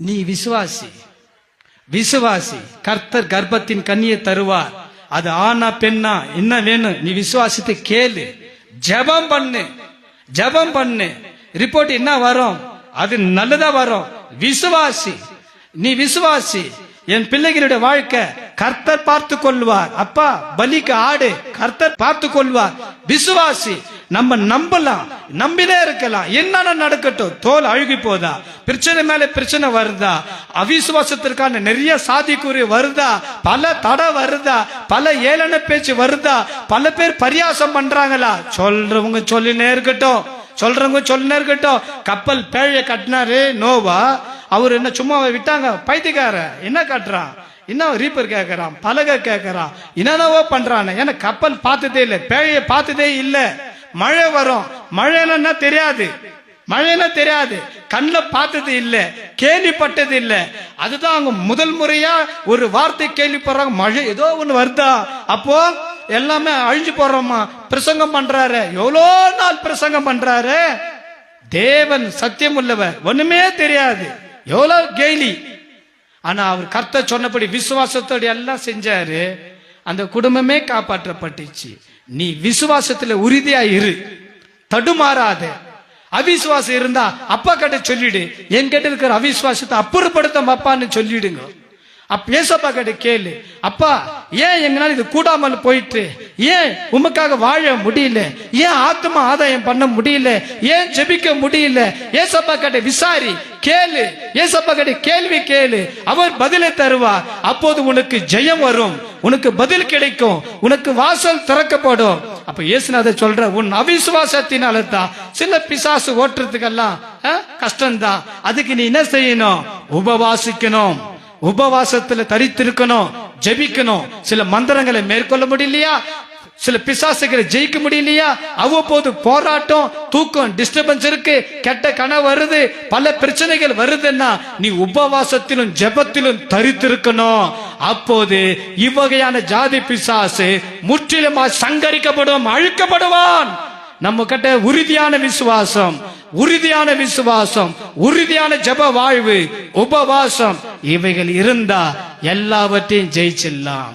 நீ விசுவாசி, விசுவாசி. கர்த்தர் கர்ப்பத்தின் கண்ணியை தருவார். அது ஆனா பெண்ணா என்ன வேணும், நீ விசுவாசித்து கேளு, ஜெபம் பண்ணு, ஜெபம் பண்ணு. ரிப்போர்ட் என்ன வரும், அது நல்லதா வரும். விசுவாசி, நீ விசுவாசி. என் பிள்ளைகளுடைய வாழ்க்கை கர்த்தர் பார்த்து கொள்வார். அப்பா பலிக்கு ஆடு, கர்த்தர் பார்த்து கொள்வார். விசுவாசி. நம்ம நம்பலாம், நம்பினே இருக்கலாம். என்னென்ன நடக்கட்டும். தோல் அழுகி போதா, பிரச்சனை மேல பிரச்சனை வருதா, அவிசுவாசத்திற்கான நிறைய சாதிக்குறி வருதா, பல தடை வருதா, பல ஏளன பேச்சு வருதா, பல பேர் பரியாசம் பண்றாங்களா, சொல்றவங்க சொல்லினே இருக்கட்டும், சொல்றவங்க சொல்லினே இருக்கட்டும். கப்பல் பேழைய கட்டினாரு நோவா, அவர் என்ன சும்மா விட்டாங்க? பைத்தியக்கார என்ன கட்டுறான், என்ன ரீப்பர் கேட்கறான், பலகை கேட்கறான், என்னென்னவோ பண்றான். ஏன்னா கப்பல் பார்த்ததே இல்லை, பேழைய பார்த்ததே இல்லை. மழை வரும், மழைன்னா தெரியாது, மழைன்னா தெரியாது, கண்ணில் பார்த்தது இல்லை, கேள்விப்பட்டது இல்லை. அதுதான் அவங்க முதல் முறையா ஒரு வார்த்தை கேள்விப்படுறாங்க. மழை ஏதோ ஒண்ணு வருதா, அப்போ எல்லாமே அழிஞ்சு போறோமா. பிரசங்கம் பண்றாரு, எவ்வளோ நாள் பிரசங்கம் பண்றாரு. தேவன் சத்தியம் உள்ளவர், ஒண்ணுமே தெரியாது, எவ்வளவு கேலி. ஆனா அவர் கர்த்தர் சொன்னபடி விசுவாசத்தோடு எல்லாம் செஞ்சாரு. அந்த குடும்பமே காப்பாற்றப்பட்டுச்சு. நீ விசுவாசத்துல உறுதியா இரு, தடுமாறாத. அவிசுவாசம் இருந்தா அப்பா கிட்ட சொல்லிடு, என்கிட்ட இருக்கிற அவிசுவாசத்தை அப்புறப்படுத்த அப்பான்னு சொல்லிடுங்க. ஏசப்பா கிட்ட கேளு, அப்பா ஏன் எங்களால் இது கூடாமல் போயிட்டு, ஏன் உமக்காக வாழ முடியல, ஏன் ஆத்மா ஆதாயம் பண்ண முடியல, ஏன் ஜெபிக்க முடியல. ஏசப்பா கிட்ட விசாரி, கேளு, ஏசப்பா கிட்ட கேள்வி கேளு, அவர் பதிலை தருவார். அப்போது உனக்கு ஜெயம் வரும், உனக்கு பதில் கிடைக்கும், உனக்கு வாசல் திறக்கப்படும். அப்ப இயேசுநாதர் சொல்ற, உன் அவிசுவாசத்தினால தான் சில பிசாசு ஓட்டுறதுக்கெல்லாம் கஷ்டம்தான். அதுக்கு நீ என்ன செய்யணும், உபவாசிக்கணும், உபவாசத்துல தரித்திருக்கணும், ஜெபிக்கணும். சில மந்திரங்களை மேற்கொள்ள முடியலையா, சில பிசாசுகளை ஜெயிக்க முடியலையா, அவ்வப்போது போராட்டம், தூக்கம் டிஸ்டர்பன்ஸ் இருக்கு, கெட்ட கனவு வருது, பல பிரச்சனைகள் வருதுன்னா நீ உபவாசத்திலும் ஜெபத்திலும் தரித்திருக்கணும். அப்போது இவ்வகையான ஜாதி பிசாசு முற்றிலுமா சங்கரிக்கப்படும், அழிக்கப்படுவான். நம்ம கிட்ட உறுதியான விசுவாசம், உறுதியான விசுவாசம், உறுதியான ஜெப வாழ்வு, உபவாசம், இவைகள் இருந்தா எல்லாவற்றையும் ஜெயிச்சிடலாம்.